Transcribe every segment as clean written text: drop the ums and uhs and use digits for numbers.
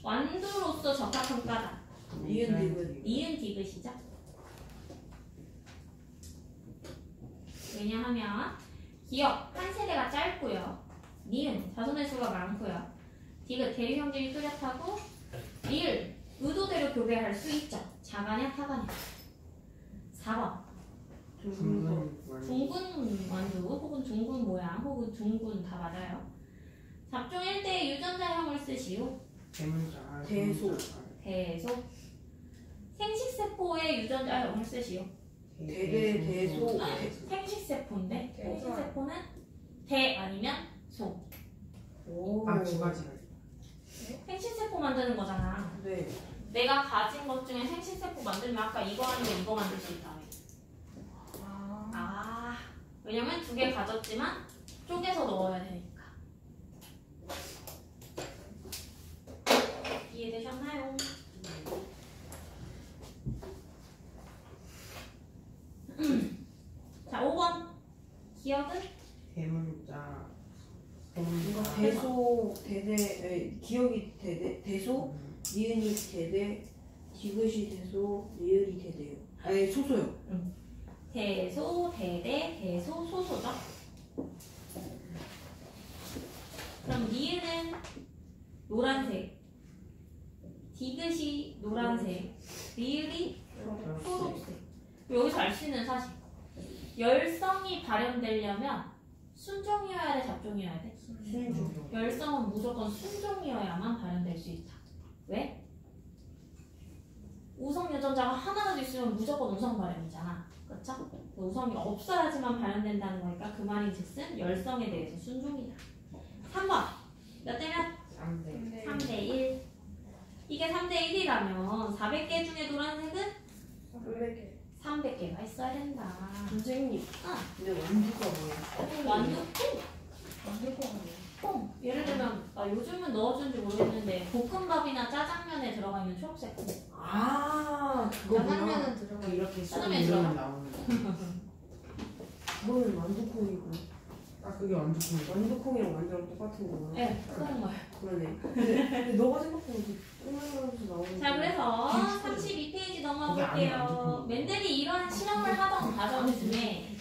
완두로서 적합평가다. 니은 디귿이죠. 왜냐하면 기억 한 세대가 짧고요. 니은 자손의 수가 많고요. 디귿 대유 형질이 뚜렷하고 리을 의도대로 교배할 수 있죠. 자가냐 타가냐. 4번 둥근 완두 혹은 둥근 모양 혹은 둥근 다 맞아요. 잡종 1대의 유전자형을 쓰시오. 대소 생식세포의 유전자형을 쓰시오. 대소 생식세포인데 생식세포는 대 아니면 소. 두 가지가 생식세포 만드는 거잖아. 네. 내가 가진 것 중에 생식세포 만들면 아까 이거 아니면 이거 만들 수 있다. 왜냐면 두 개 가졌지만 쪼개서 넣어야 되니까. 이해되셨나요? 자, 5번 기억은? 대문자 대소 기억이 대소 니은이 대대 디귿이 대소 리을이 대대요. 아니 소소요. 대소, 대대, 대소, 소소죠. 그럼 니은은 노란색, 디귿이 노란색, 리을이 초록색. 여기서 알 수 있는 사실. 열성이 발현되려면 순종이어야 돼, 잡종이어야 돼? 순종. 열성은 무조건 순종이어야만 발현될 수 있다. 왜? 우성 유전자가 하나라도 있으면 무조건 우성 발현이잖아. 그렇죠? 우성이 없어야지만 발현된다는 거니까 그 말인즉슨 열성에 대해서 순종이다. 3번 몇 대면? 3대 1. 이게 3대 1이라면 400개 중에 노란색은? 300개가 있어야 된다. 선생님. 근데 완두가 뭐예요? 완두 콩. 예를 들면 요즘은 넣어준지 모르겠는데 볶음밥이나 짜장면에 들어가 있는 초록색 콩. 그거구나. 짜장면은 들어가 이렇게 짜장면에 이러면 들어가. 나오는 거. 그거는 완두콩이고. 그게 완두콩. 완두콩이랑 완두랑 똑같은 거구나. 네, 그런 거예요. 그러네. 근데 너가 생각하면 똥나면서 나오는. 자, 그래서 32페이지 넘어가 볼게요. 맨델이 이러한 실험을 하던 과정 중에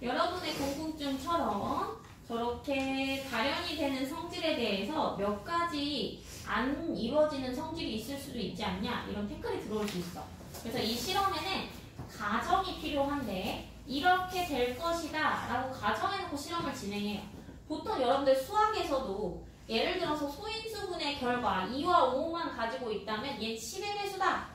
여러분의 궁금증처럼 저렇게 발현이 되는 성질에 대해서 몇 가지 안 이루어지는 성질이 있을 수도 있지 않냐 이런 태클이 들어올 수 있어. 그래서 이 실험에는 가정이 필요한데 이렇게 될 것이다 라고 가정해놓고 실험을 진행해요. 보통 여러분들 수학에서도 예를 들어서 소인수분의 결과 2와 5만 가지고 있다면 얘 10의 배수다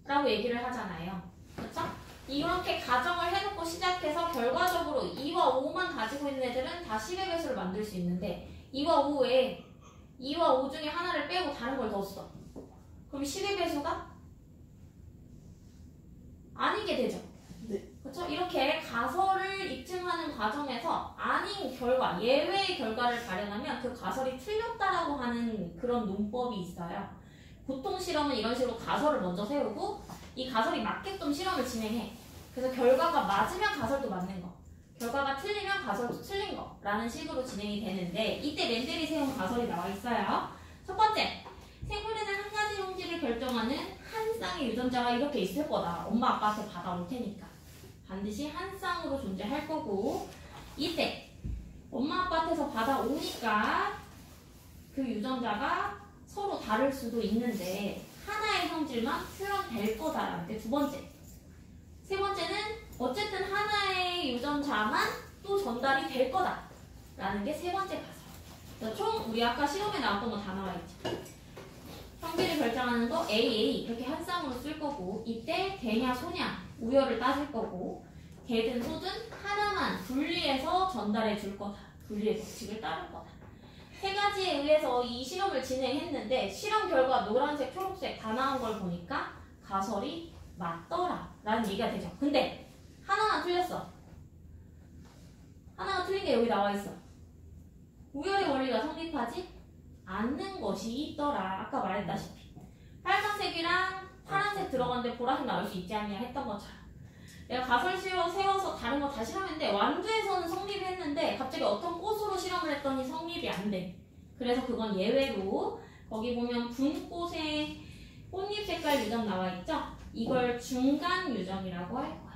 라고 얘기를 하잖아요. 그렇죠? 이렇게 가정을 해놓고 시작해서 결과적으로 2와 5만 가지고 있는 애들은 다 10의 배수를 만들 수 있는데 2와 5 외에 2와 5 중에 하나를 빼고 다른 걸 넣었어. 그럼 10의 배수가 아니게 되죠. 네. 그렇죠? 이렇게 가설을 입증하는 과정에서 아닌 결과, 예외의 결과를 발현하면 그 가설이 틀렸다라고 하는 그런 논법이 있어요. 보통 실험은 이런 식으로 가설을 먼저 세우고 이 가설이 맞게끔 실험을 진행해. 그래서 결과가 맞으면 가설도 맞는 거, 결과가 틀리면 가설도 틀린 거 라는 식으로 진행이 되는데 이때 맨델이 세운 가설이 나와 있어요. 첫 번째, 생물에는 한 가지 성질을 결정하는 한 쌍의 유전자가 이렇게 있을 거다. 엄마 아빠한테 받아올 테니까 반드시 한 쌍으로 존재할 거고, 이때 엄마 아빠한테서 받아오니까 그 유전자가 서로 다를 수도 있는데 하나의 성질만 표현될 거다라는 게 두 번째. 세 번째는 어쨌든 하나의 유전자만 또 전달이 될 거다라는 게 세 번째 가설. 총 우리 아까 실험에 나왔던 거 다 나와 있죠. 성질을 결정하는 거 AA 이렇게 한 쌍으로 쓸 거고, 이때 대냐 소냐 우열을 따질 거고, 개든 소든 하나만 분리해서 전달해 줄 거다. 분리의 법칙을 따를 거다. 세 가지에 의해서 이 실험을 진행했는데 실험 결과 노란색, 초록색 다 나온 걸 보니까 가설이 맞더라 라는 얘기가 되죠. 근데 하나만 틀렸어. 하나가 틀린 게 여기 나와 있어. 우열의 원리가 성립하지 않는 것이 있더라. 아까 말했다시피 빨간색이랑 파란색 들어갔는데 보라색 나올 수 있지 않냐 했던 것처럼 내가 가설 세워서 다른 거 다 실험했는데 완두에서는 성립했는데 갑자기 어떤 꽃으로 실험을 했더니 성립이 안 돼. 그래서 그건 예외로 거기 보면 분꽃의 꽃잎 색깔 유정 나와 있죠? 이걸 중간 유정이라고 할 거예요.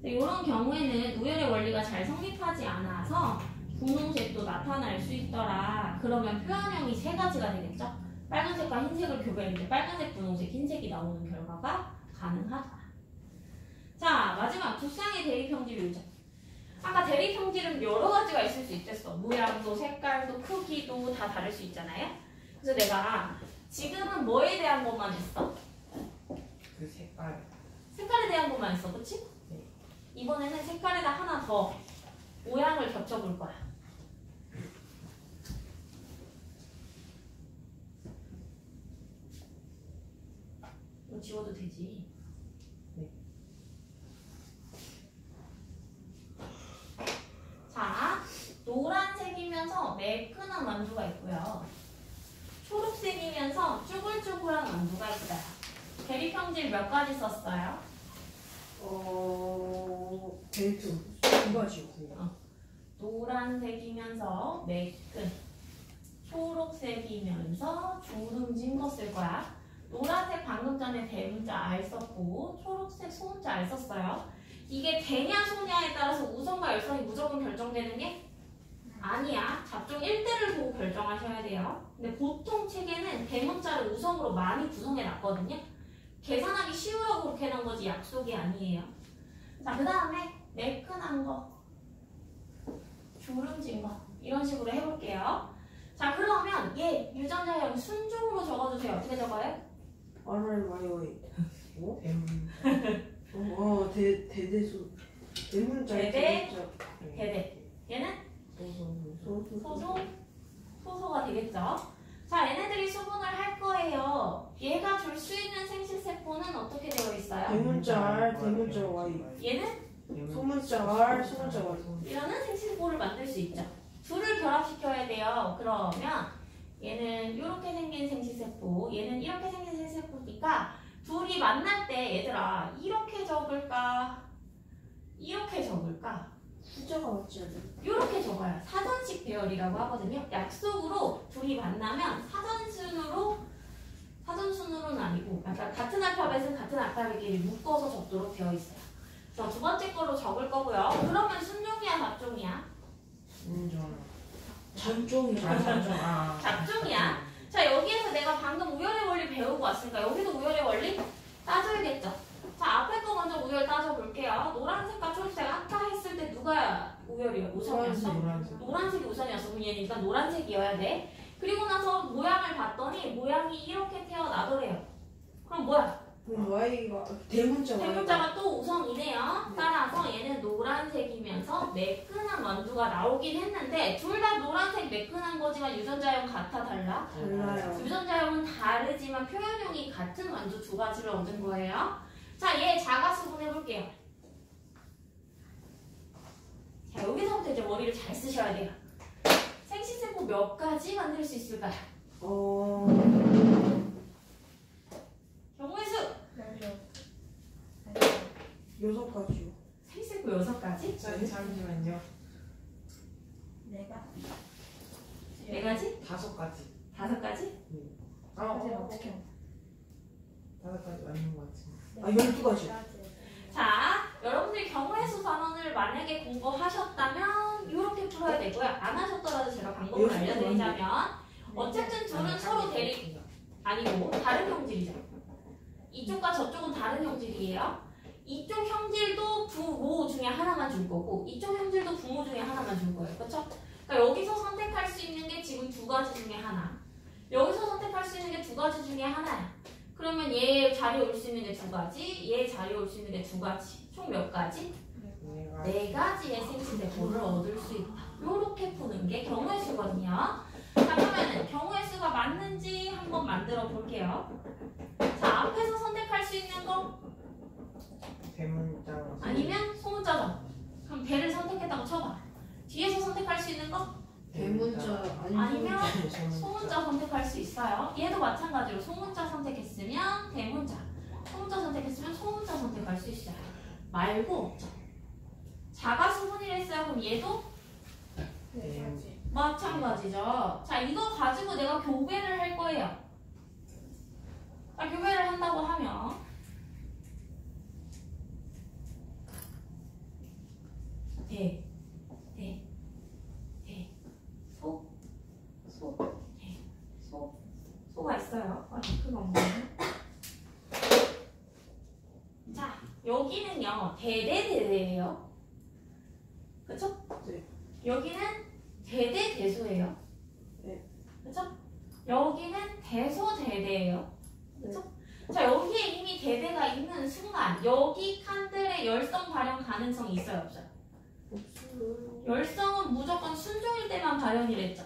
이런 경우에는 우열의 원리가 잘 성립하지 않아서 분홍색도 나타날 수 있더라. 그러면 표현형이 세 가지가 되겠죠? 빨간색과 흰색을 교배했는데 빨간색, 분홍색, 흰색이 나오는 결과가 가능하더라. 자, 마지막 두 쌍의 대립형질 유정. 아까 대립형질은 여러 가지가 있을 수 있댔어. 모양도 색깔도 크기도 다 다를 수 있잖아요. 그래서 내가 지금은 뭐에 대한 것만 했어? 그 색깔. 색깔에 대한 것만 했어, 그치? 네. 이번에는 색깔에다 하나 더 모양을 겹쳐볼 거야. 이거 지워도 되지. 네. 자, 노란색이면서 매끈한 완두가 있고요. 초록색이면서 쭈글쭈글한 완두가 있어요. 대립형질 몇 가지 썼어요? 데이트 두 가지요. 노란색이면서 매끈, 초록색이면서 주름진 거 쓸 거야. 노란색 방금 전에 대문자 알 썼고 초록색 소문자 알 썼어요. 이게 대냐 소냐에 따라서 우선과 열선이 무조건 결정되는 게 아니야. 잡종 1대를 보고 결정하셔야 돼요. 근데 보통 책에는 대문자를 우선으로 많이 구성해 놨거든요. 계산하기 쉬우라고 그렇게 해놓은 거지 약속이 아니에요. 자, 그 다음에 매끈한 거, 주름진 거 이런 식으로 해볼게요. 자, 그러면 얘 유전자형 순종으로 적어주세요. 어떻게 적어요? RRYY. 어? 대문자. 대대수. 대문자. 대대. 대문자. 대대. 얘는 소소. 소소가 되겠죠. 자, 얘네들이 수분을 할 거예요. 얘가 줄 수 있는 생식세포는 어떻게 되어 있어요? 대문자 R, 대문자 Y. 얘는 소문자 R, 소문자 Y. 이라는 생식세포를 만들 수 있죠. 둘을 결합시켜야 돼요. 그러면 얘는 이렇게 생긴 생식세포, 얘는 이렇게 생긴 생식세포니까 둘이 만날 때 얘들아 이렇게 적을까? 이렇게 적을까? 숫자가 맞지 않아요? 이렇게 적어요. 사전식 배열이라고 하거든요. 약속으로 둘이 만나면 사전순으로는 아니고 그러니까 같은 알파벳은 같은 알파벳끼리 묶어서 적도록 되어 있어요. 그래서 두 번째 걸로 적을 거고요. 그러면 순종이야 잡종이야? 잡종이죠. 잡종이야. 자, 여기에서 내가 방금 우열의 원리 배우고 왔으니까 여기도 우열의 원리 따져야겠죠. 자, 앞에 거 먼저 우열 따져볼게요. 노란색과 초록색 아까 했을 때 누가 우열이야? 우선이었어? 노란색이 우선이었어. 그럼 얘는 일단 노란색이어야 돼. 그리고 나서 모양을 봤더니 모양이 이렇게 태어나더래요. 그럼 뭐야? Y가 대문자 Y. 대문자가 또 우선이네요. 따라서 얘는 노란색이면서 매끈한 완두가 나오긴 했는데 둘 다 노란색 매끈한 거지만 유전자형 같아 달라? 달라요. 유전자형은 다르지만 표현형이 같은 완두 두 가지를 얻은 거예요. 자, 얘 자가수분 해볼게요. 자, 여기서부터 이제 머리를 잘 쓰셔야 돼요. 생식세포 몇 가지 만들 수 있을까요? 경우의 수! 6가지요. 생식세포 6가지? 잠시만요. 네 가지? 5가지. 5가지? 어떻게 5가지 맞는 것 같은데. 12가지. 자, 여러분들이 경우의 수 단원을 만약에 공부하셨다면 이렇게 풀어야 되고요. 안 하셨더라도 제가 방법을 알려드리자면 어쨌든 둘은 서로 대립 아니고 다른 형질이죠. 이쪽과 저쪽은 다른 형질이에요. 이쪽 형질도 부모 중에 하나만 줄 거고 이쪽 형질도 부모 중에 하나만 줄 거예요. 그렇죠? 그러니까 여기서 선택할 수 있는 게 지금 2가지 중에 하나. 여기서 선택할 수 있는 게 2가지 중에 하나야. 그러면 얘 자리에 올 수 있는 게 2가지, 얘 자리에 올 수 있는 게 2가지. 총 몇 가지? 4가지의 생식세포를 얻을 수 있다. 요렇게 푸는 게 경우의 수거든요. 자, 그러면은 경우의 수가 맞는지 한번 만들어 볼게요. 자, 앞에서 선택할 수 있는 거 대문자. 아니면 소문자죠. 그럼 대를 선택했다고 쳐봐. 뒤에서 선택할 수 있는 거 대문자 아니면 소문자 선택할 수 있어요. 얘도 마찬가지로 소문자 선택했으면 대문자, 소문자 선택했으면 소문자 선택할 수 있어요. 말고 자가수분이랬어요. 그럼 얘도 마찬가지죠. 자, 이거 가지고 내가 교배를 할 거예요. 자, 교배를 한다고 하면 대, 소, 소가 있어요. 크가 없네. 자, 여기는요, 대대대대예요. 그쵸? 네. 여기는 대대대소예요. 네. 그쵸? 여기는 대소대대예요. 그쵸? 자, 여기에 이미 대대가 있는 순간 여기 칸들의 열성 발현 가능성이 있어요, 없어요? 없어요. 열성은 무조건 순종일 때만 발현이랬죠.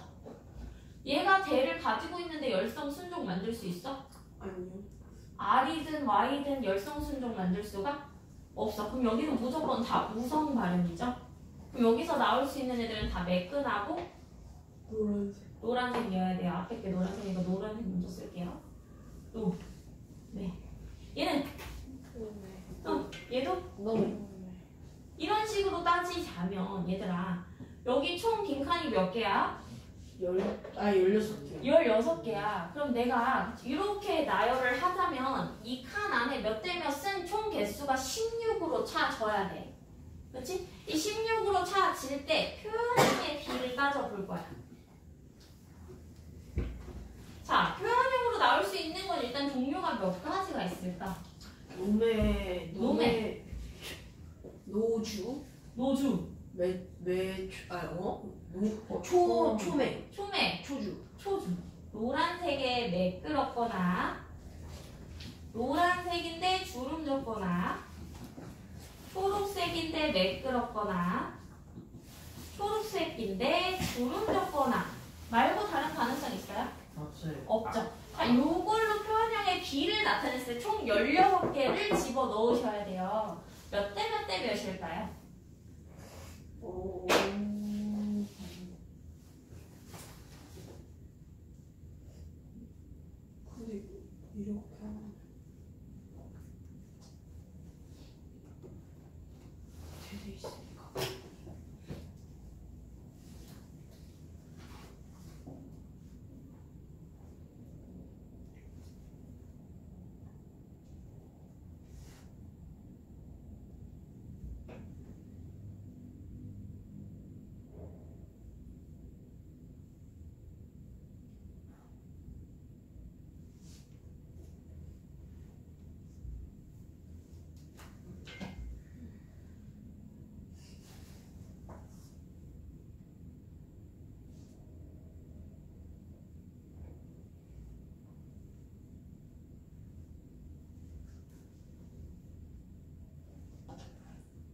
얘가 대를 가지고 있는데 열성 순종 만들 수 있어? 아니요. R이든 Y든 열성 순종 만들 수가 없어. 그럼 여기는 무조건 다 우성 발현이죠. 그럼 여기서 나올 수 있는 애들은 다 매끈하고 노란색. 노란색이어야 돼요. 앞에 게 노란색이니까 노란색 먼저 쓸게요. 네. 얘는 얘도 너무. 이런 식으로 따지자면 얘들아, 여기 총 빈칸이 몇 개야? 16개. 16개야. 그럼 내가 이렇게 나열을 하자면 이 칸 안에 몇 대 몇 쓴 총 개수가 16으로 차져야 돼. 그렇지? 이 16으로 차질 때 표현형의 비를 따져볼 거야. 자, 표현형으로 나올 수 있는 건 일단 종류가 몇 가지가 있을까? 노매. 노주. 노주, 초매. 초매, 초주. 초주. 노란색에 매끄럽거나 노란색인데 주름 졌거나 초록색인데 매끄럽거나 초록색인데 주름 졌거나 말고 다른 가능성 있어요? 없어요. 없죠. 자, 요걸로 표현형의 비를 나타냈을 때 총 16개를 집어 넣으셔야 돼요. 몇 대 몇 대 몇일까요? 근데 이렇게 하면 되게 있으니까.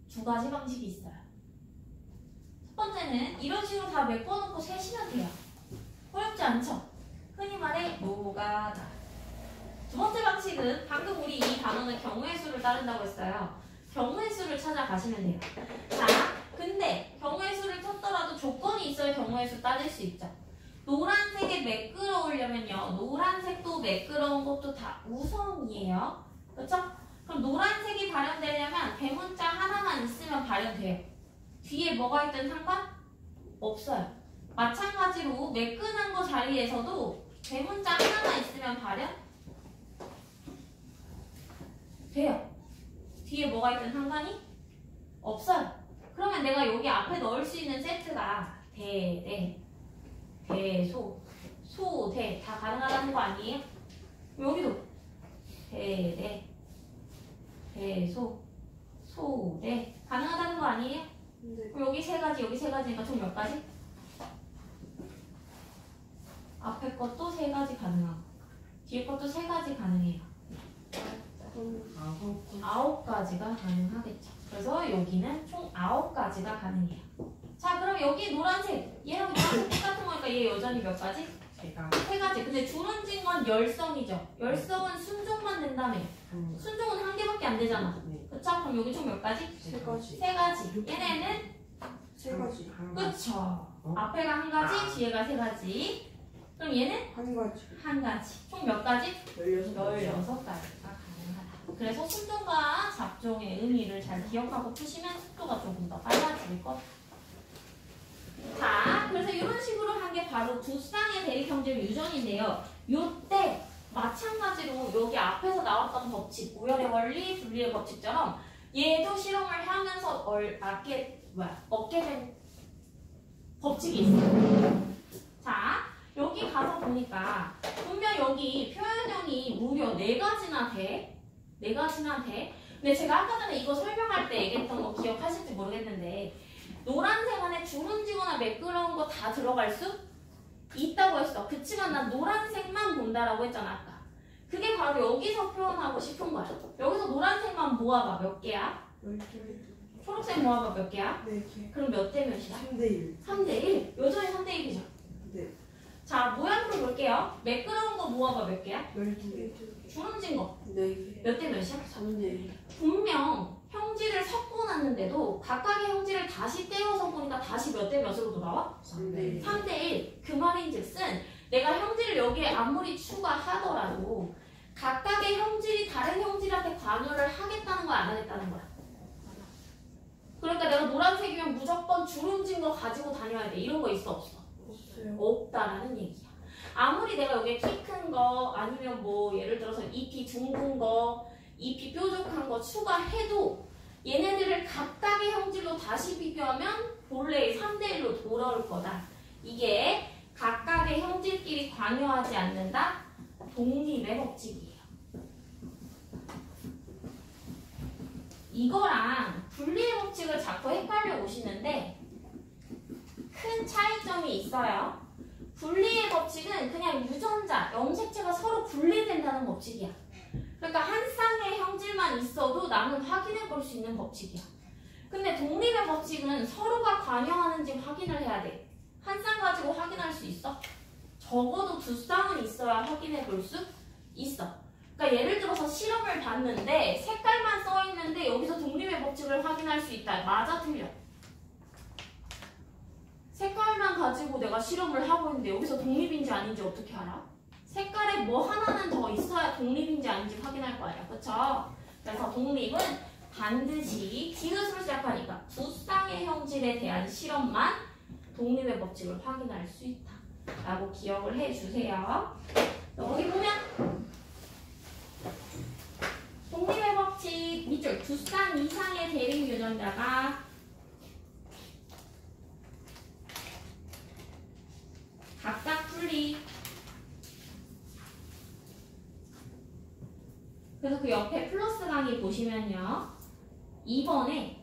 두 가지 방식이 있어요. 첫 번째는 이런 식으로 다 메꿔놓고 세시면 돼요. 어렵지 않죠? 흔히 말해 노가다. 두 번째 방식은 방금 우리 이 단어는 경우의 수를 따른다고 했어요. 경우의 수를 찾아가시면 돼요. 자, 근데 경우의 수를 찾더라도 조건이 있어야 경우의 수 따질 수 있죠. 노란색에 매끄러우려면요. 노란색도 매끄러운 것도 다 우성이에요. 그렇죠? 그럼 노란색이 발현되려면 대문자 하나만 있으면 발현돼요. 뒤에 뭐가 있든 상관? 없어요. 마찬가지로 매끈한 거 자리에서도 대문자 하나만 있으면 발현? 돼요. 뒤에 뭐가 있든 상관이? 없어요. 그러면 내가 여기 앞에 넣을 수 있는 세트가 대, 소, 대 다 가능하다는 거 아니에요? 여기도 대, 소, 대 가능하다는 거 아니에요? 근데 그럼 여기 세 가지, 여기 세 가지니까 총 몇 가지? 앞에 것도 세 가지 가능하고 뒤에 것도 세 가지 가능해요. 아홉 9가지가 가능하겠죠. 그래서 여기는 총 9가지가 가능해요. 자, 그럼 여기 노란색 얘랑 노란색 똑같은 거니까 얘 여전히 몇 가지? 제가 세 가지. 근데 주름진 건 열성이죠. 열성은 순종만 된다며. 순종은 한 개밖에 안 되잖아. 네. 그쵸? 그럼 여기 총 몇 가지? 세 가지. 세 가지. 얘네는 세 가지. 그쵸. 어? 앞에가 한 가지, 뒤에가 세 가지. 그럼 얘는 한 가지. 한 가지. 총 몇 가지? 16가지. 16가지가 가능하다. 그래서 순종과 잡종의 의미를 잘 기억하고 푸시면 속도가 조금 더 빨라질 것. 자, 그래서 이런 식으로 한 게 바로 두 쌍의 대립형질 유전인데요. 요때 마찬가지로 여기 앞에서 나왔던 법칙, 우열의 원리, 분리의 법칙처럼 얘도 실험을 하면서 얻게 된 법칙이 있어요. 자, 여기 가서 보니까 분명 여기 표현형이 무려 4가지나 돼. 4가지나 돼. 근데 제가 아까 전에 이거 설명할 때 얘기했던 거 기억하실지 모르겠는데 노란색 안에 주름지거나 매끄러운 거 다 들어갈 수 있다고 했어. 그치만 난 노란색만 본다라고 했잖아 아까. 그게 바로 여기서 표현하고 싶은 거야. 여기서 노란색만 모아봐. 몇 개야? 10개. 초록색 모아봐. 몇 개야? 4개. 그럼 몇 대 몇이야? 3대1. 3대1? 여전히 3대1이죠. 네. 자, 모양으로 볼게요. 매끄러운 거 모아봐. 몇 개야? 12개. 주름진 거. 4개. 몇 대 몇이야? 3대1. 분명 형질을 섞어놨는데도 각각의 형질을 다시 떼어서 보니까 다시 몇 대 몇으로 돌아와? 3대1. 3대1. 그 말인즉슨 내가 형질을 여기에 아무리 추가하더라도 각각의 형질이 다른 형질한테 관여를 하겠다는 거야, 안 하겠다는 거야? 그러니까 내가 노란색이면 무조건 주름진 거 가지고 다녀야 돼. 이런 거 있어, 없어? 없어요. 없다라는 얘기야. 아무리 내가 여기에 키 큰 거 아니면 뭐 예를 들어서 잎이 둥근 거, 잎이 뾰족한 거 추가해도 얘네들을 각각의 형질로 다시 비교하면 본래의 3대1로 돌아올 거다. 이게 각각의 형질끼리 관여하지 않는다. 독립의 법칙이에요. 이거랑 분리의 법칙을 자꾸 헷갈려 오시는데 큰 차이점이 있어요. 분리의 법칙은 그냥 유전자, 염색체가 서로 분리된다는 법칙이야. 그러니까 한 쌍의 형질만 있어도 나는 확인해 볼 수 있는 법칙이야. 근데 독립의 법칙은 서로가 관여하는지 확인을 해야 돼. 한 쌍 가지고 확인할 수 있어? 적어도 두 쌍은 있어야 확인해 볼 수 있어. 그러니까 예를 들어서 실험을 봤는데 색깔만 써 있는데 여기서 독립의 법칙을 확인할 수 있다. 맞아, 틀려? 색깔만 가지고 내가 실험을 하고 있는데 여기서 독립인지 아닌지 어떻게 알아? 색깔에 뭐 하나는 더 있어야 독립인지 아닌지 확인할 거 아니야. 그쵸? 그래서 독립은 반드시 디귿으로 시작하니까 두 쌍의 형질에 대한 실험만 독립의 법칙을 확인할 수 있다. 라고 기억을 해주세요. 여기 보면 독립의 법칙 밑줄 두 쌍 이상의 대립 유전자가 각각 분리. 그래서 그 옆에 플러스 강의 보시면요. 2번에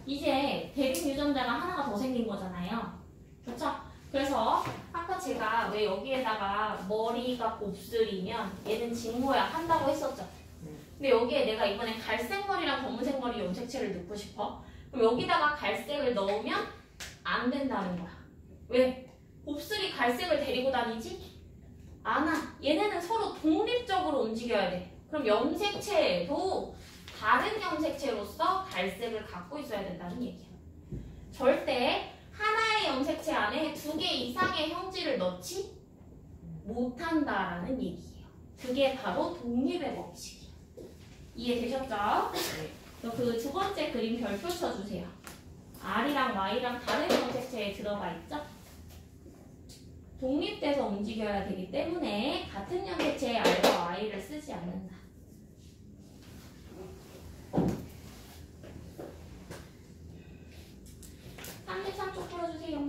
이제 대립 유전자가 하나가 더 생긴 거잖아요. 그렇죠? 그래서 아까 제가 왜 여기에다가 머리가 곱슬이면 얘는 직모야 한다고 했었죠. 근데 여기에 내가 이번에 갈색 머리랑 검은색 머리 염색체를 넣고 싶어. 그럼 여기다가 갈색을 넣으면 안 된다는 거야. 왜? 곱슬이 갈색을 데리고 다니지? 않아. 얘네는 서로 독립적으로 움직여야 돼. 그럼 염색체도 다른 염색체로서 갈색을 갖고 있어야 된다는 얘기야. 절대 하나의 염색체 안에 2개 이상의 형질을 넣지 못한다라는 얘기예요. 그게 바로 독립의 법칙이야. 이해되셨죠? 그 두 번째 그림 별표 쳐주세요. R이랑 Y랑 다른 염색체에 들어가 있죠? 독립돼서 움직여야 되기 때문에 같은 염색체의 R과 Y를 쓰지 않는다. 쪽 풀어주세요.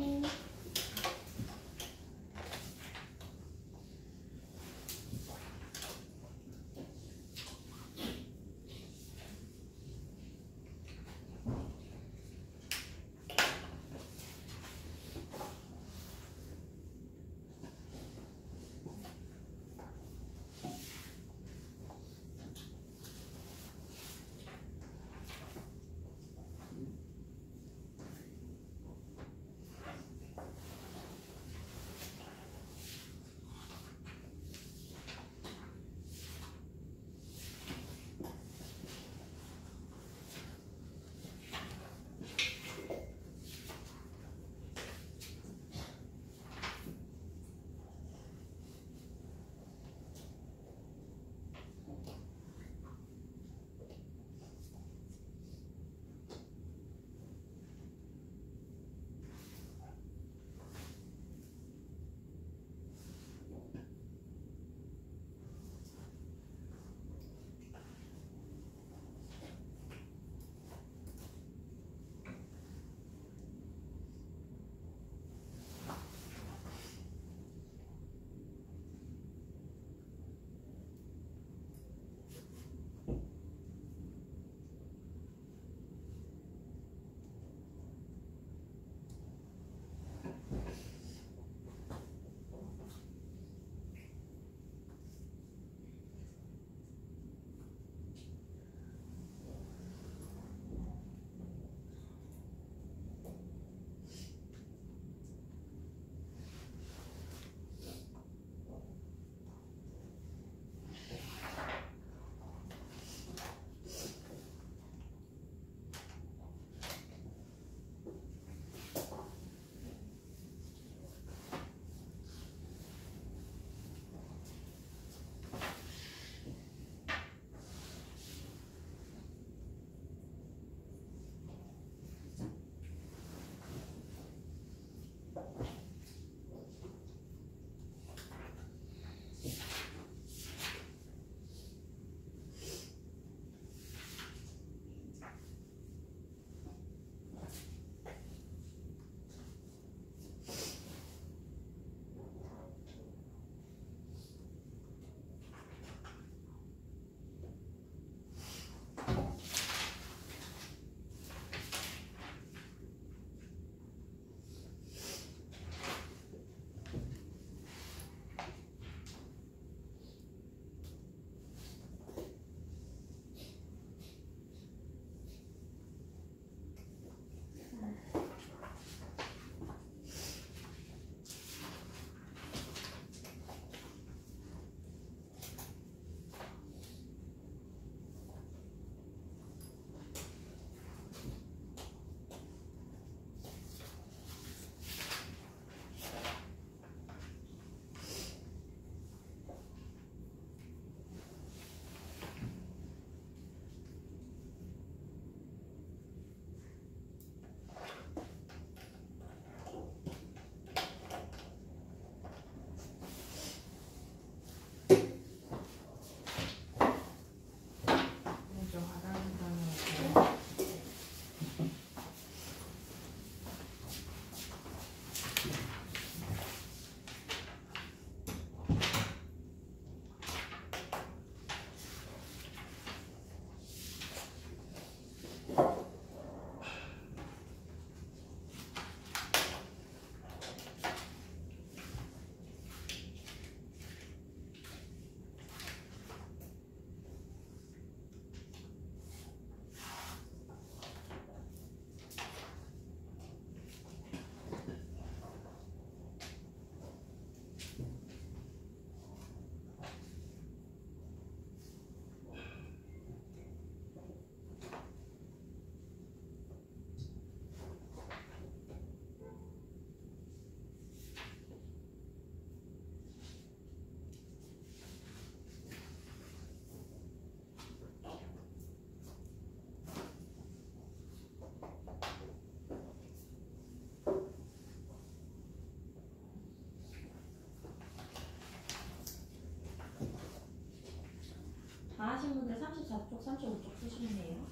다 하신 분들 34쪽, 35쪽 쓰시면 돼요.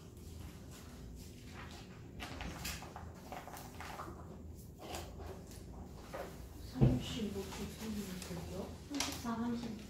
삼십오 쪽 36쪽이요? 34, 30.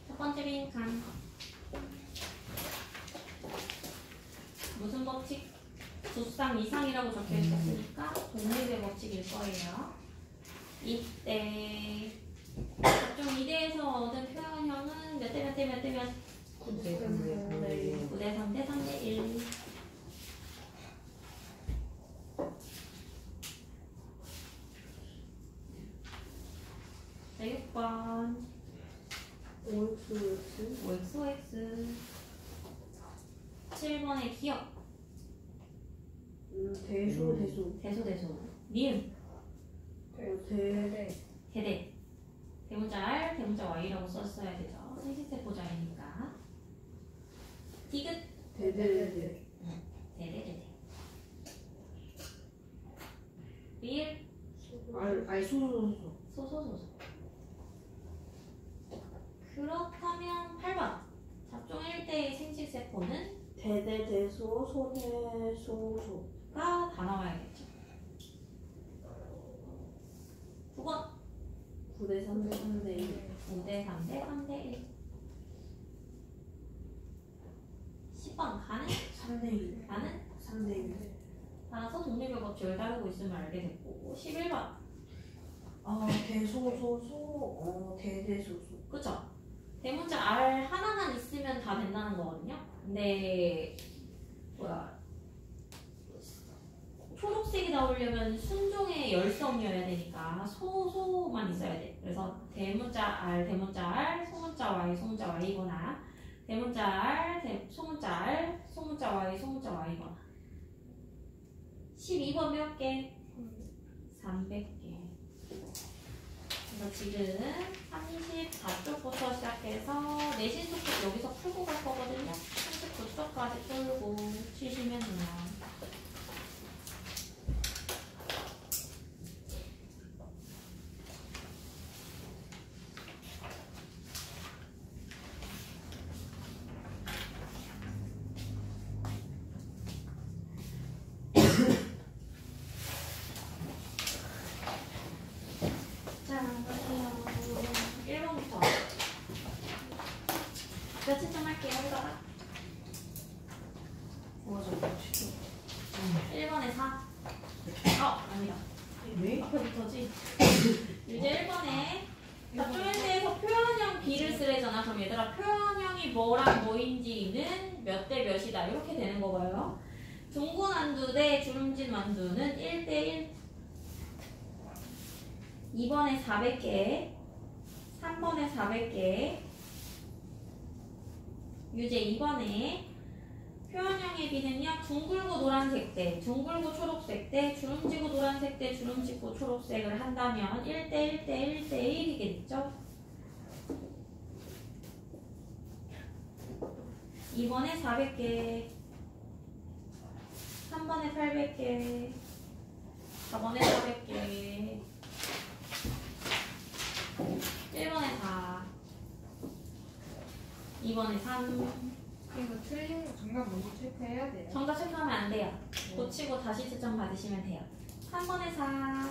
첫 번째 빈칸. 무슨 법칙? 두쌍 이상이라고 적혀 있었으니까 독립의 법칙일 거예요. 이때 각종 이대에서 얻은 표현형은 몇 대 몇 대 몇 대 몇? 9대 3대 9대 3대 3대 1. 자, 6번. OX, OX, OX. 7번의 기억. 대수, 대수. 대소, 대소. 니은. 대대. 대대. 대문자 R, 대문자 Y라고 썼어야 되죠. 생식세포자이니까. 디귿. 대대대. 대대대대. 리을. 아니, 소소소. 소소소소. 그렇다면 8번. 잡종 1대의 생식세포는 대대대소, 소대소소. 가 다 나와야겠죠. 9번. 9대 3대 3대 1. 5대 3대 3대 1. 10번. 가는? 3대 1. 가는? 3대 1. 따라서 독립의 법칙을 따르고 있음을 알게 됐고. 11번. 대소소소, 대대소소. 그쵸? 대문자 R 하나만 있으면 다 된다는 거거든요. 근데 초록색이 나오려면 순종의 열성이어야 되니까 소소만 있어야 돼. 그래서 대문자 R, 대문자 R, 소문자 Y, 소문자 Y거나 대문자 R, 소문자 R, 소문자 Y, 소문자 Y거나. 12번 몇 개? 300개. 그래서 지금 34쪽부터 시작해서 내신 속도 여기서 풀고 갈 거거든요. 39쪽까지 풀고 치시면 돼요. 자, 갈게요. 1번부터 몇 채점 할게요. 이거다. 맞아, 진짜. 1번에 4. 아니다. 왜? 앞에부터지. 이제 1번에 잡종에 대해서 표현형 B를 쓰래잖아. 그럼 얘들아 표현형이 뭐랑 뭐인지는 몇 대 몇이다. 이렇게 되는 거고요. 둥근만두 대 주름진 만두는 1대1. 2번에 400개, 3번에 400개, 유제 2번에 표현형의 B는요. 둥글고 노란색 대, 둥글고 초록색 대, 주름지고 노란색 대, 주름지고 초록색을 한다면 1대 1대 1대 1이겠죠? 2번에 400개, 3번에 800개, 4번에 400개, 1번에 4, 2번에 3. 이거 틀린 거 정답 먼저 체크해야 돼요. 정답 체크하면 안 돼요. 고치고 다시 채점 받으시면 돼요. 3번에 4,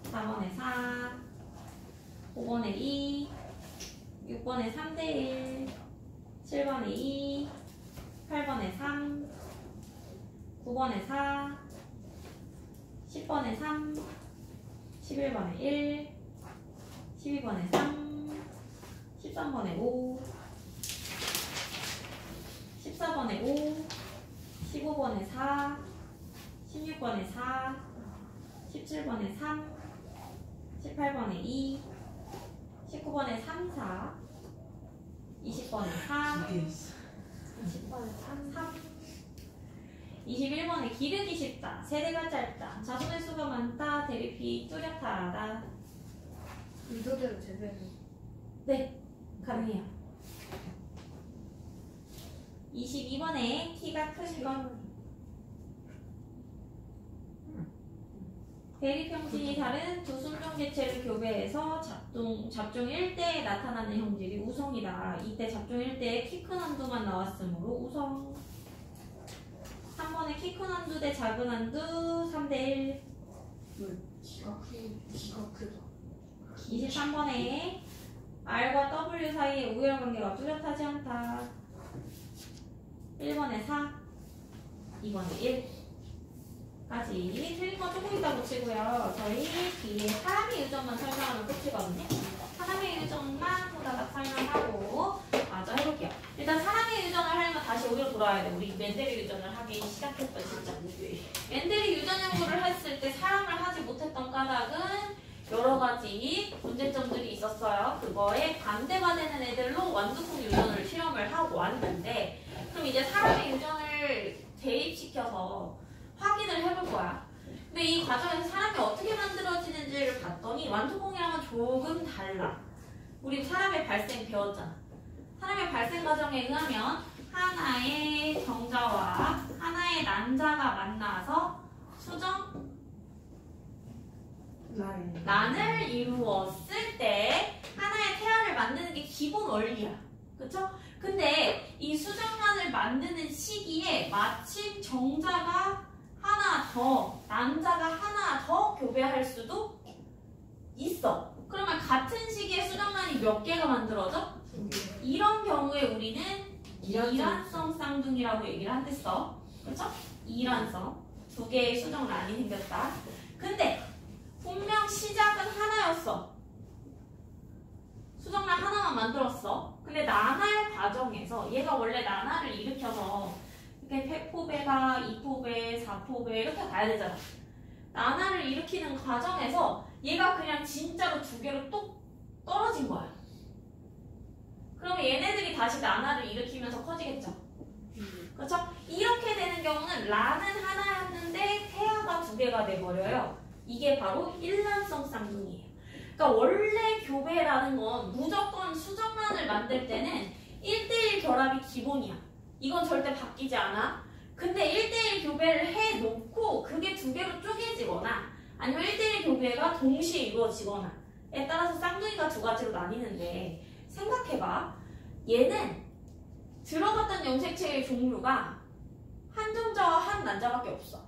4번에 4, 5번에 2, 6번에 3대 1, 7번에 2, 8번에 3, 9번에 4, 10번에 3, 11번에 1, 12번에 3, 13번에 5, 14번에 5, 15번에 4, 16번에 4, 17번에 3, 18번에 2, 19번에 3, 4, 20번에 4, 20번에 3, 21번에 기르기 쉽다, 세대가 짧다, 자손의 수가 많다, 대립이 뚜렷하다. 의도대로 제대로. 네, 가능해요. 22번에 키가 큰 건 대립형질이 다른 두 순종 개체를 교배해서 잡종 1대에 나타나는 형질이 우성이다. 이때 잡종 1대에 키 큰 한두만 나왔으므로 우성. 3번에 키 큰 한두 대 작은 한두 3대 1. 기가 크다. 23번에 R과 W 사이의 우열관계가 뚜렷하지 않다. 1번에 4, 2번에 1까지. 틀린 건 조금 이따 고치고요. 저희 뒤에 사람의 유전만 설명하면 끝이거든요. 사람의 유전만 후다닥 설명하고 마저 해볼게요. 일단 사람의 유전을 하려면 다시 여기로 돌아와야 돼. 우리 멘델의 유전을 하기 시작했던 진짜. 멘델의 유전 연구를 했을 때 사람을 하지 못했던 까닭은 여러 가지 문제점들이 있었어요. 그거에 반대가 되는 애들로 완두콩 유전을 실험을 하고 왔는데, 그럼 이제 사람의 유전을 대입시켜서 확인을 해볼 거야. 근데 이 과정에서 사람이 어떻게 만들어지는지를 봤더니 완두콩이랑은 조금 달라. 우리 사람의 발생 배웠잖아. 사람의 발생 과정에 의하면 하나의 정자와 하나의 난자가 만나서 수정 난을 이루었을 때 하나의 태아를 만드는 게 기본 원리야. 그쵸? 근데 이 수정란을 만드는 시기에 마침 정자가 하나 더, 난자가 하나 더 교배할 수도 있어. 그러면 같은 시기에 수정란이 몇 개가 만들어져? 이런 경우에 우리는 이란성 쌍둥이라고 얘기를 한댔어. 그쵸? 이란성. 두 개의 수정란이 생겼다. 근데 분명 시작은 하나였어. 수정란 하나만 만들었어. 근데 난할 과정에서 얘가 원래 난할을 일으켜서 이렇게 팩포배가 2포배, 4포배 이렇게 가야 되잖아. 난할을 일으키는 과정에서 얘가 그냥 진짜로 두 개로 똑 떨어진 거야. 그러면 얘네들이 다시 난할을 일으키면서 커지겠죠. 그렇죠? 이렇게 되는 경우는 란은 하나였는데 태아가 두 개가 돼버려요. 이게 바로 일란성 쌍둥이에요. 그러니까 원래 교배라는 건 무조건 수정란을 만들 때는 1대1 결합이 기본이야. 이건 절대 바뀌지 않아. 근데 1대1 교배를 해놓고 그게 두 개로 쪼개지거나 아니면 1대1 교배가 동시에 이루어지거나에 따라서 쌍둥이가 두 가지로 나뉘는데, 생각해봐. 얘는 들어갔던 염색체의 종류가 한 정자와 한 난자밖에 없어.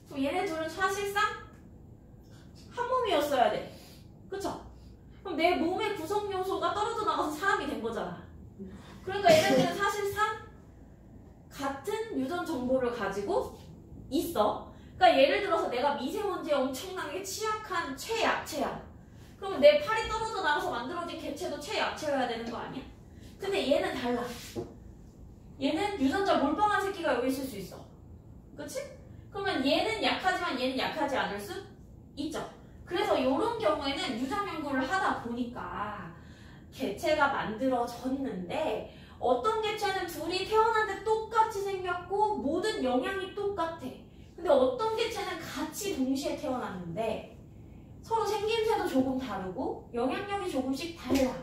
그럼 얘네 둘은 사실상 한 몸이었어야 돼. 그쵸? 그럼 내 몸의 구성 요소가 떨어져 나가서 사람이 된 거잖아. 그러니까 얘네들은 사실상 같은 유전 정보를 가지고 있어. 그러니까 예를 들어서 내가 미세먼지에 엄청나게 취약한 최약체야. 그러면 내 팔이 떨어져 나가서 만들어진 개체도 최약체여야 되는 거 아니야? 근데 얘는 달라. 얘는 유전자 몰빵한 새끼가 여기 있을 수 있어. 그치? 그러면 얘는 약하지만 얘는 약하지 않을 수 있죠. 그래서 이런 경우에는 유전 연구를 하다 보니까 개체가 만들어졌는데 어떤 개체는 둘이 태어났는데 똑같이 생겼고 모든 영향이 똑같아. 근데 어떤 개체는 같이 동시에 태어났는데 서로 생김새도 조금 다르고 영향력이 조금씩 달라.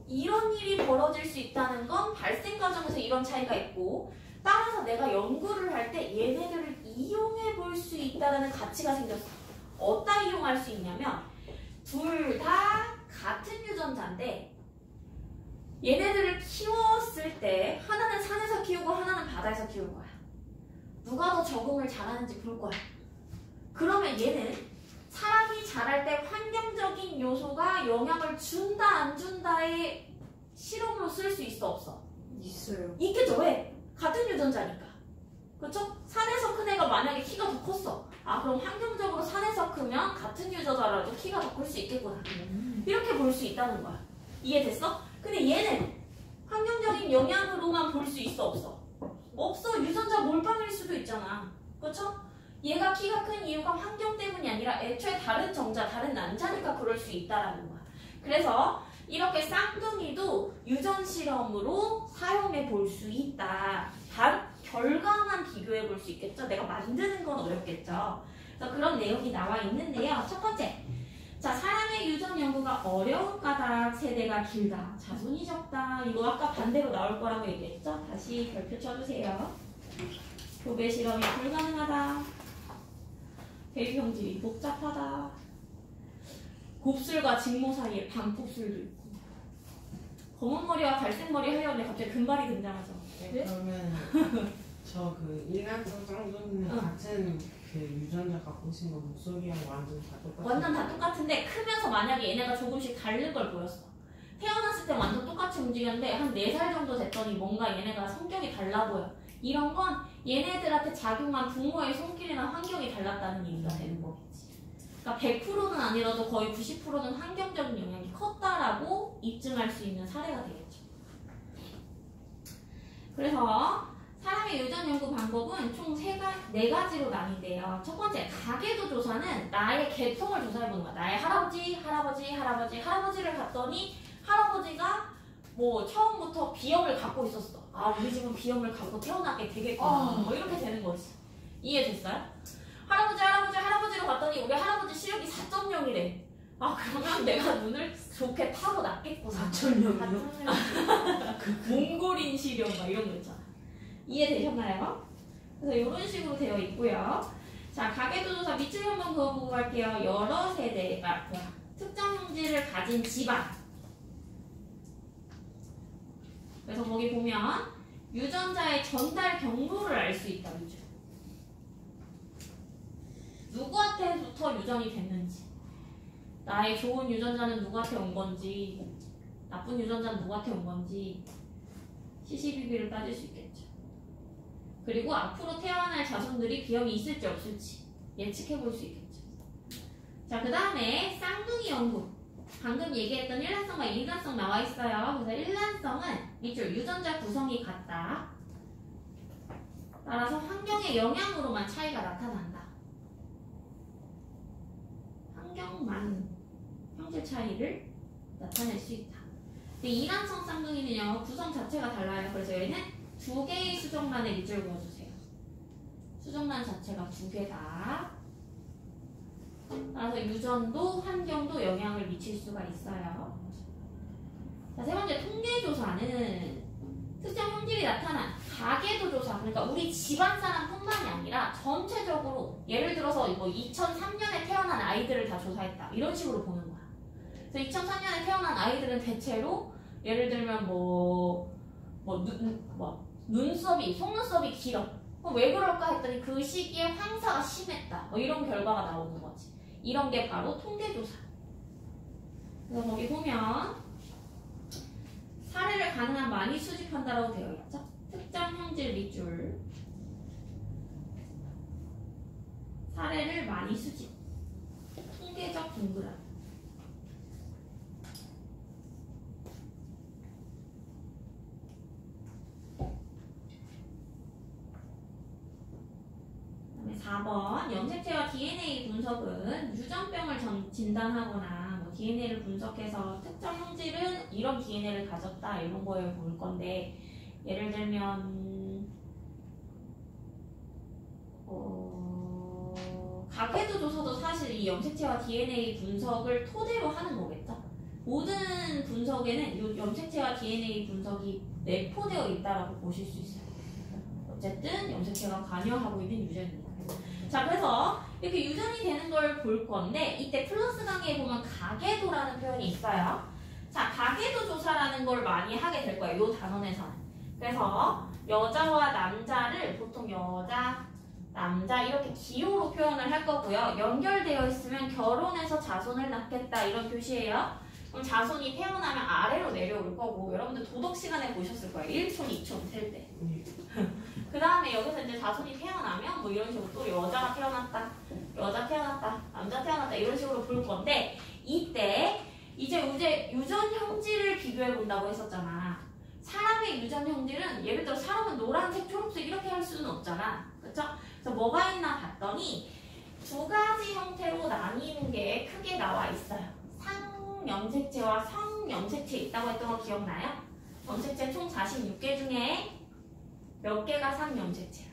이런 일이 벌어질 수 있다는 건 발생 과정에서 이런 차이가 있고 따라서 내가 연구를 할 때 얘네들을 이용해 볼 수 있다는 가치가 생겼어. 어디다 이용할 수 있냐면 둘 다 같은 유전자인데 얘네들을 키웠을 때 하나는 산에서 키우고 하나는 바다에서 키울 거야. 누가 더 적응을 잘하는지 볼 거야. 그러면 얘는 사람이 자랄 때 환경적인 요소가 영향을 준다 안 준다의 실험으로 쓸 수 있어 없어? 있어요. 있겠죠. 왜? 같은 유전자니까. 그렇죠? 산에서 큰 애가 만약에 키가 더 컸어. 그럼 환경적으로 산에서 크면 같은 유전자라도 키가 더 클 수 있겠구나. 이렇게 볼 수 있다는 거야. 이해됐어? 근데 얘는 환경적인 영향으로만 볼 수 있어 없어? 없어. 유전자 몰빵일 수도 있잖아. 그렇죠? 얘가 키가 큰 이유가 환경 때문이 아니라 애초에 다른 정자, 다른 난자니까 그럴 수 있다라는 거야. 그래서 이렇게 쌍둥이도 유전 실험으로 사용해 볼 수 있다. 결과만 비교해 볼 수 있겠죠? 내가 만드는 건 어렵겠죠? 그래서 그런 내용이 나와 있는데요. 첫 번째. 자, 사람의 유전 연구가 어려운 까닭, 세대가 길다, 자손이 적다. 이거 아까 반대로 나올 거라고 얘기했죠? 다시 별표 쳐주세요. 교배 실험이 불가능하다. 대유 형질이 복잡하다. 곱슬과 직모 사이에 방곱슬도 있고. 검은 머리와 갈색 머리 하려는데 갑자기 금발이 등장하죠. 네? 그러면 저 그 일란성 쌍둥이는 같은 그 유전자 갖고 오신 거 목소리랑 완전 다 똑같아요. 완전 다 똑같은데 크면서 만약에 얘네가 조금씩 다른 걸 보였어. 태어났을 때 완전 똑같이 움직였는데 한 4살 정도 됐더니 뭔가 얘네가 성격이 달라 보여. 이런 건 얘네들한테 작용한 부모의 손길이나 환경이 달랐다는 얘기가 되는 거겠지. 그러니까 100%는 아니라도 거의 90%는 환경적인 영향이 컸다라고 입증할 수 있는 사례가 되겠죠. 그래서 사람의 유전 연구 방법은 총 4가지로 나뉜대요. 첫 번째, 가계도 조사는 나의 계통을 조사해보는 거야. 나의 할아버지를 봤더니 할아버지가 뭐 처음부터 B형을 갖고 있었어. 우리 집은 B형을 갖고 태어나게 되겠구나. 뭐 이렇게 되는 거지. 이해됐어요? 할아버지로 봤더니 우리 할아버지 시력이 4.0이래. 그러면 내가 눈을 좋게 타고 났겠구나. 4.0이요? 몽골인 시력 막 이런 거 있잖아. 이해되셨나요? 그래서 이런 식으로 되어 있고요. 자, 가계도 조사 밑줄 한번 그어보고 갈게요. 여러 세대가 특정 형질을 가진 집안. 그래서 거기 보면 유전자의 전달 경로를 알 수 있다. 밑줄. 누구한테부터 유전이 됐는지, 나의 좋은 유전자는 누구한테 온 건지, 나쁜 유전자는 누구한테 온 건지 시시비비를 따질 수 있겠죠. 그리고 앞으로 태어날 자손들이 비염이 있을지 없을지 예측해 볼 수 있겠죠. 자, 그 다음에 쌍둥이 연구. 방금 얘기했던 일란성과 이란성 나와 있어요. 그래서 일란성은 밑줄 유전자 구성이 같다. 따라서 환경의 영향으로만 차이가 나타난다. 환경만 형질 차이를 나타낼 수 있다. 근데 이란성 쌍둥이는요, 구성 자체가 달라요. 그래서 얘는 2개의 수정란에 밑줄 그어주세요. 수정란 자체가 2개다. 따라서 유전도 환경도 영향을 미칠 수가 있어요. 자, 세 번째, 통계조사는 특정 형질이 나타난 가계도 조사. 그러니까 우리 집안 사람뿐만이 아니라 전체적으로 예를 들어서 뭐 2003년에 태어난 아이들을 다 조사했다. 이런 식으로 보는 거야. 그래서 2003년에 태어난 아이들은 대체로 예를 들면 눈썹이, 속눈썹이 길어. 왜 그럴까 했더니 그 시기에 황사가 심했다. 뭐 이런 결과가 나오는 거지. 이런 게 바로 통계조사. 그래서 거기 보면 사례를 가능한 많이 수집한다라고 되어 있죠. 특정 형질 밑줄. 사례를 많이 수집. 통계적 동그라미. 그다음에 4번 염색체와 DNA 분석은 유전병을 진단하거나 DNA를 분석해서 특정 형질은 이런 DNA를 가졌다 이런 거에 볼 건데 예를 들면 가계도 조사도 사실 이 염색체와 DNA 분석을 토대로 하는 거겠죠. 모든 분석에는 이 염색체와 DNA 분석이 내포되어 있다라고 보실 수 있어요. 어쨌든 염색체가 관여하고 있는 유전입니다. 자, 그래서 이렇게 유전이 되는 걸 볼 건데 이때 플러스 강의에 보면 가계도라는 표현이 있어요. 자, 가계도 조사라는 걸 많이 하게 될 거예요. 이 단원에서는. 그래서 여자와 남자를 보통 여자, 남자 이렇게 기호로 표현을 할 거고요. 연결되어 있으면 결혼해서 자손을 낳겠다 이런 표시예요. 그럼 자손이 태어나면 아래로 내려올 거고 여러분들 도덕 시간에 보셨을 거예요. 1촌, 2촌 셀 때. 그 다음에 여기서 이제 자손이 태어나면 뭐 이런 식으로 또 여자가 태어났다, 여자 태어났다, 남자 태어났다 이런 식으로 볼 건데 이때 이제 유전 형질을 비교해 본다고 했었잖아. 사람의 유전 형질은 예를 들어 사람은 노란색, 초록색 이렇게 할 수는 없잖아. 그쵸? 그래서 뭐가 있나 봤더니 두 가지 형태로 나뉘는 게 크게 나와 있어요. 상염색체와 성염색체 있다고 했던 거 기억나요? 염색체 총 46개 중에 몇 개가 상염색체야?